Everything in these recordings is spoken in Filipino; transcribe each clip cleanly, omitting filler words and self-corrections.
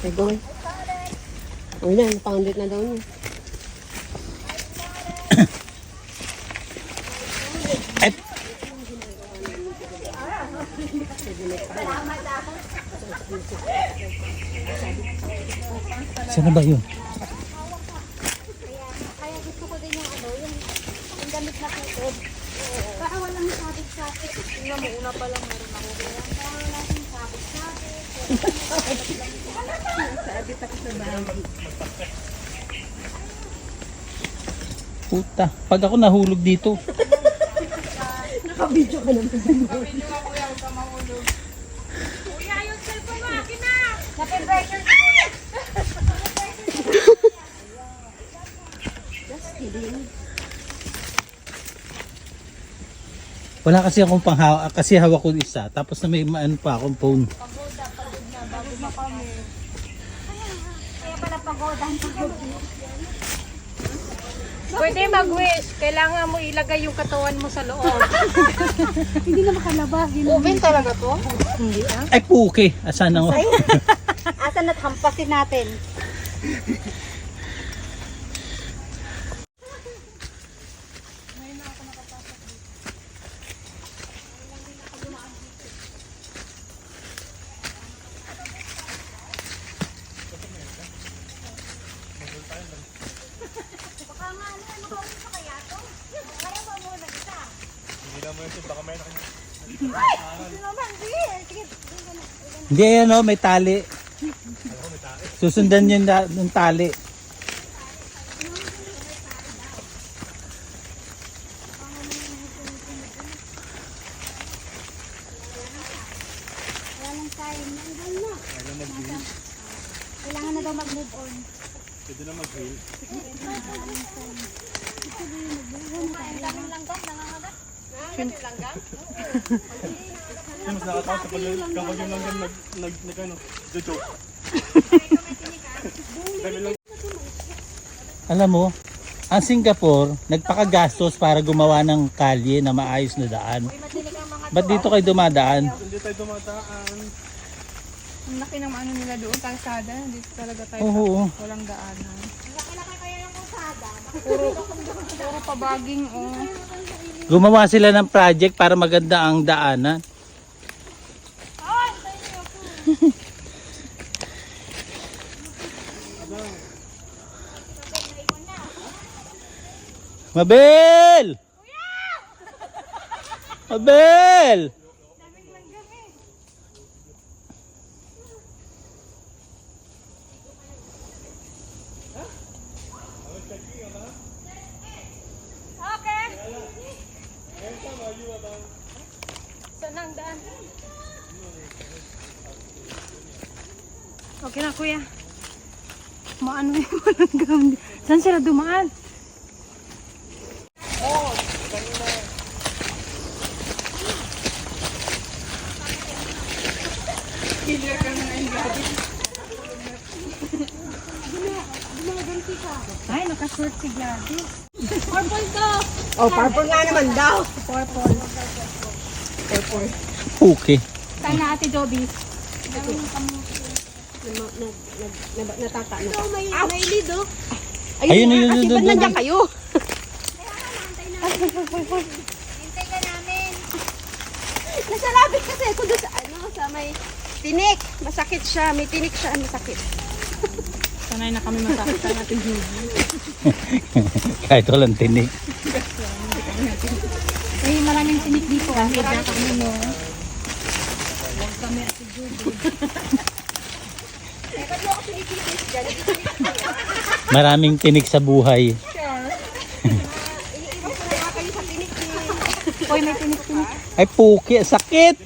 Ay, go. O yan, pounded na daw niya. Saan na ba yun? Kaya gusto ko din yung yung damit na kukod. Baka walang sabit-sabit. Tingnan mo, una pa lang meron ako. Kaya wala yung sabit-sabit. Sabit ako sa bahay. Puta, pag ako nahulog dito. Nakabidyo ka naman. Nakabidyo ka kuya, huwag ka mahulog. Kuya, yung cellphone mo, akin na! Nape-pressure ka kuya! Just kidding. Wala kasi akong panghawa, kasi hawak ko isa. Tapos na may ano pa akong phone. Pagod na bago na kami. Kaya pala pagodan. Pwede mag-wish. Kailangan mo ilagay yung katawan mo sa loob. Hindi na makalabas. Oven talaga to? Hindi ah. Ay puke, asan ako? Asan at hampasin natin? Hindi yan may tali. Susundan yun ng tali. Kailangan na daw mag-move on. Pwede na mag-hail. Daming langgam, nangangagat. Daming langgam? Mas nakatawa sa kapag yung langgam nag-joke. Alam mo, ang Singapore, nagpakagastos para gumawa ng kalye na maayos na daan. Ba't dito kayo dumadaan? Hindi tayo dumadaan. Ang laki ng ano nila doon, kalsada. Dito talaga tayo Oo. walang daanan. Laki-laki kaya yung usada. Puro pabaging, oh. Gumawa sila ng project para maganda ang daanan. Mabel! Mabel! Okay. Saan ang daan? Okay na, kuya. Maano yung walang gamit. Saan sila dumaan? Ay, nakashort si Gladys. Purple to. Oh, purple nga naman daw. Purple. Puke. Saan na Ate Joby? Natata na. May lid oh. Ayun, ayun, Kasi ayun, ba't ayun, nandiyan kayo? Hintay ka namin. Nasalabit kasi ako doon sa sa may tinik. Masakit siya. May tinik siya. Masakit. Sanay na kami masakit Ate Joby. Kahit walang tinik. Eh, maraming tinik dito. Kahit na kami, no? Huwag kami Ate Joby. Ba't mo ako pinipilis dyan? Maraming tinik sa buhay. Iniiwas ko na nga kayo sa tinik. Hoy, may tinik-tinik. Ay puke, sakit!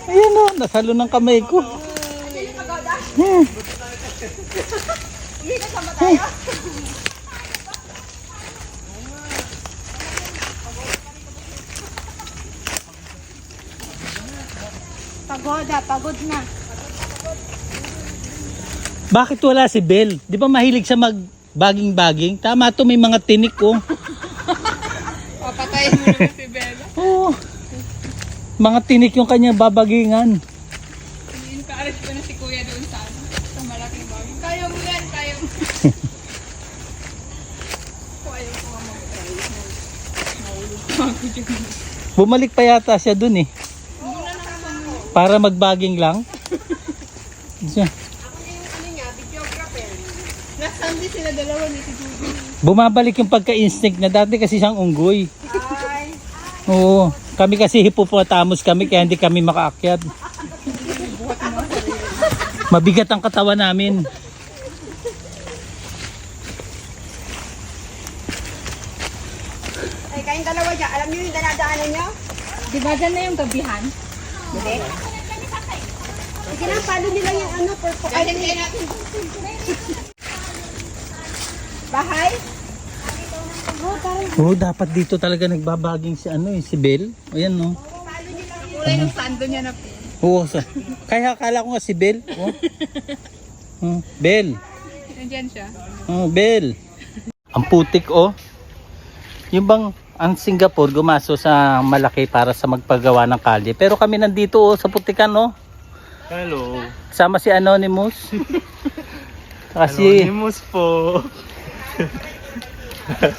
Ayan o, nasalo ng kamay ko. Hindi kasama tayo. Pagod na. Bakit wala si Bel? Di ba mahilig siya mag-baging-baging? Tama to, may mga tinik oh. Papatayin mo naman si Bella. Oo. Mga tinik yung kanya babagingan. In-encourage ko na si kuya doon sa malaking bagay. Kaya mo yan, kaya mo. Kaya ko nga Bumalik pa yata siya dun eh. Para magbaging lang. Siya. Nasaan din sila dalawa ni si Juby. Bumabalik yung pagka-instinct na dati kasi siyang unggoy. Ay, Oo. Kami kasi hippopotamus kami kaya hindi kami makaakyat. Mabigat ang katawan namin. ay kayong dalawa dyan. Alam niyo yung dinadaanan niyo? Di ba dyan na yung gabihan? Hindi. Sige lang, paano nila yung ano, purple. Ay, hindi natin. Bahay? Oo, dapat dito talaga nagbabaging si ano eh, si Belle. Ayan no. Kulay ng sando niya na po. Oo, kaya akala ko nga si Belle. Oh. Belle. Nandiyan siya. Oh, Belle. Ang putik oh. Yung bang ang Singapore gumaso sa malaki para sa magpagawa ng kalye. Pero kami nandito oh, sa putikan oh. Hello. Kasama si Anonymous. Kasi Anonymous po.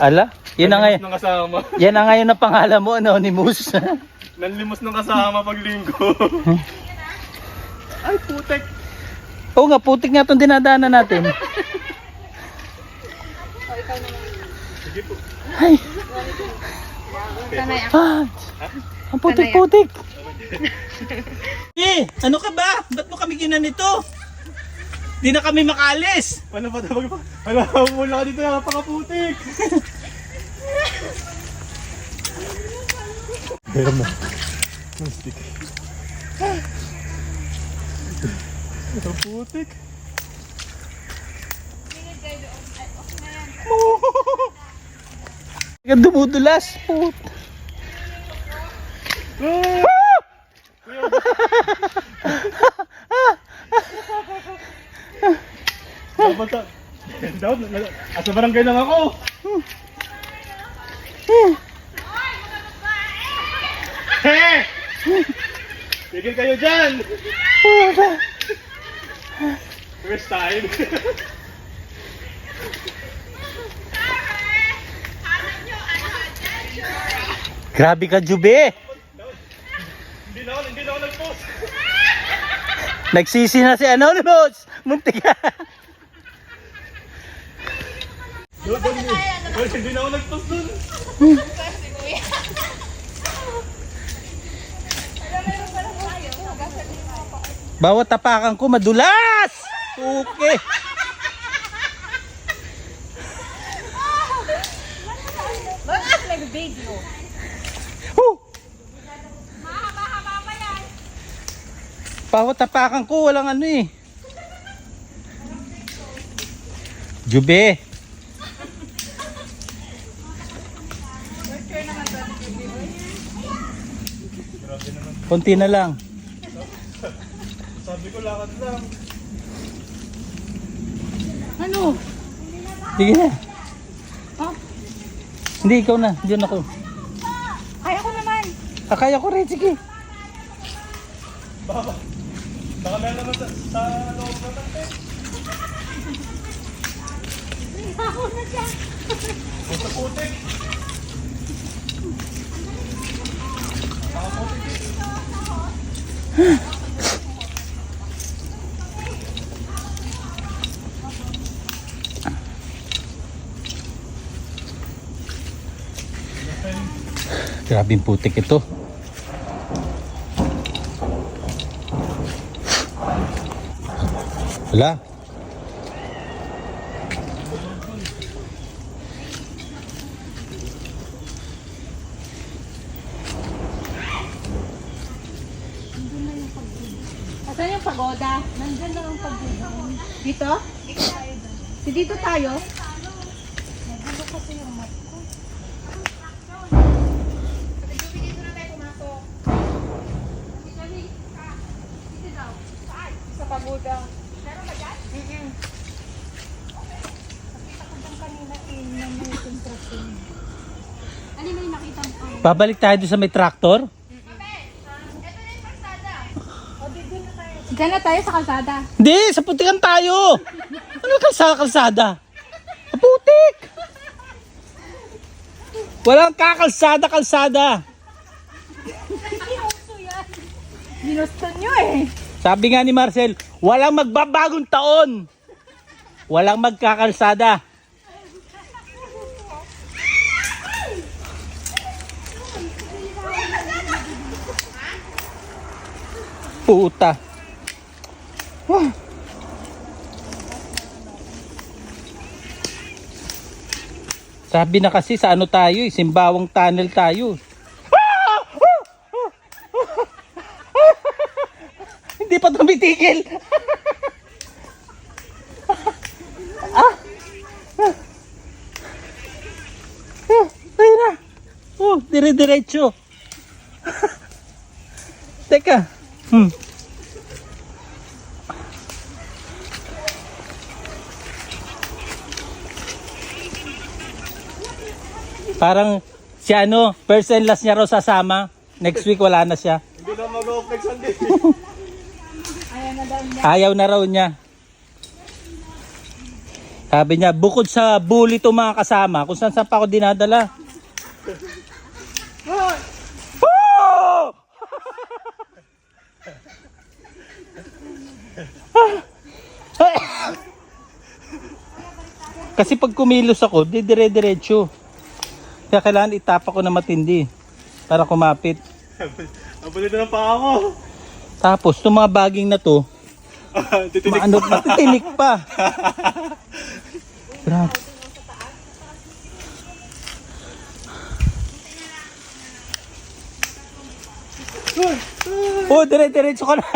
ala, yun na ngayon. Nanlimos ng kasama. Yan na ngayon ang pangalan mo, Anonymous. Nanlimos ng kasama pag linggo. Ay, putek. Oo nga, putik nga itong dinadaanan natin. Sige po. Ay, Sanay ako. ah, ang putik-putik. Eh, ano ka ba? Ba't mo kami ginanito? Di na kami makalis. Paano ba ito? Wala, mula ka dito, napakaputik. Pero mo. Stick. Ang putik. Dumudulas. Put. Dapat, asa barangay lang ako. Hey! Tigil kayo dyan! First time. Grabe ka, Jube. Hindi na ako nag-post. Nagsisi na si Anonymous. Muntik ka. Hindi na ako nag-post dun. Bawat tapakan ko madulas. Okay. Bakit nag-video? Woo! Bawat tapakan ko walang ano eh. Jube. Konti na lang. Sabi ko lakad lang. Ano? Sige na. Oh, Hindi, ikaw na. Diyan ako. kaya ko naman. Kaya ko rin. Sige. Baka meron naman sa loob na tante. Ako na siya. Basta putik. Grabing putik ito. Wala. Asan yung pagoda? Nandun lang ang pagoda. Dito? Si dito tayo? Nagulo kasi yung mat ko. Sa pagoda. Meron ba dyan? Nakita ko bang kanina na may construction. Ano na yung nakita mo? Babalik tayo doon sa may tractor. Diyan na tayo sa kalsada. Hindi, sa putikan tayo. Ano kalsada? Putik! Walang kakalsada. Ginusto nyo eh. Sabi nga ni Marcel, walang magbabagong taon. Walang magkakalsada. Puta. Sabi na kasi sa ano tayo, Simbawang Tunnel tayo. Hindi pa tumitigil. Ayun na. Dire-diretso. Teka. Parang si ano, first and last niya raw sasama. Next week wala na siya. Hindi na mag-off next Sunday. Ayaw na raw niya. Sabi niya, bukod sa bully to mga kasama, kung saan pa ako dinadala. Oh! Kasi pag kumilos ako, dire-diretso. Kaya kailangan itapa ko na matindi para kumapit. Napulit na ng paa ko. Tapos, itong mga baging na to, Titinik maano, matitinik pa. Grabe. Oh, dire-diretso ka na.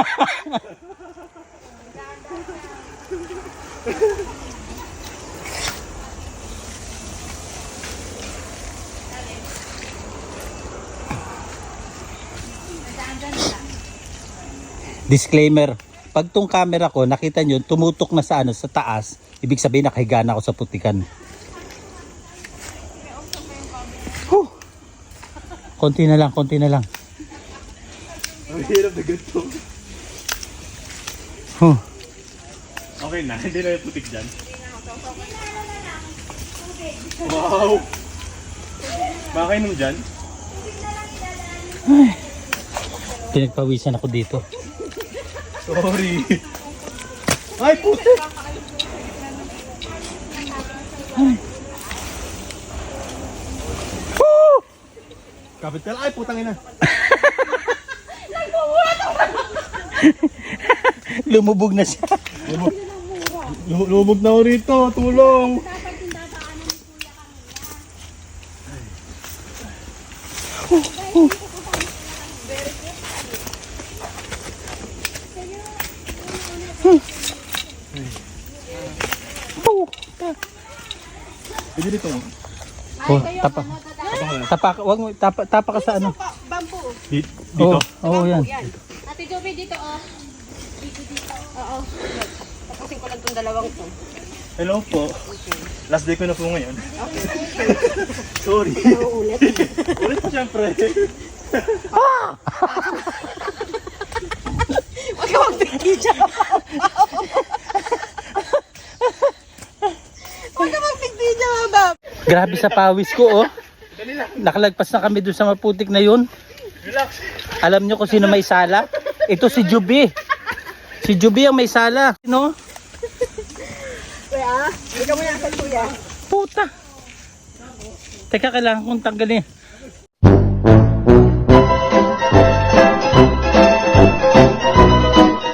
Disclaimer, pag tong camera ko, nakita nyo, tumutok na sa ano, sa taas, ibig sabihin nakahiga na ako sa putikan. Huh. Konti na lang. Ang hirap na ganito. Huh. Okay na, hindi na yung putik dyan. Wow! Makakainom dyan? Pinagpawisan ako dito. Sorry. Ay, putik! Woo! Kapit ka lang. Ay, putang ina. Lumubog na siya. Lumubog na ako rito. Tulong! Pwede dito mo. Oh, wag mo tapa ka sa ano. Bamboo. Dito. Oh, yan. Yan. Ate Joby, dito oh. Oo. Tapusin ko lang itong dalawang to. Hello po. Last day ko na po ngayon. Sorry. Uulit. Ulit po syempre. Huwag ka mag-video. Huwag ka mag-video, Bob. Grabe sa pawis ko, oh. Nakalagpas na kami doon sa maputik na yun. Relax. Alam nyo kung sino may sala? Ito si Juby. Si Juby ang may sala. No? Kuya, hindi ka mo yan kay kuya. Puta. Teka, kailangan kong tanggalin.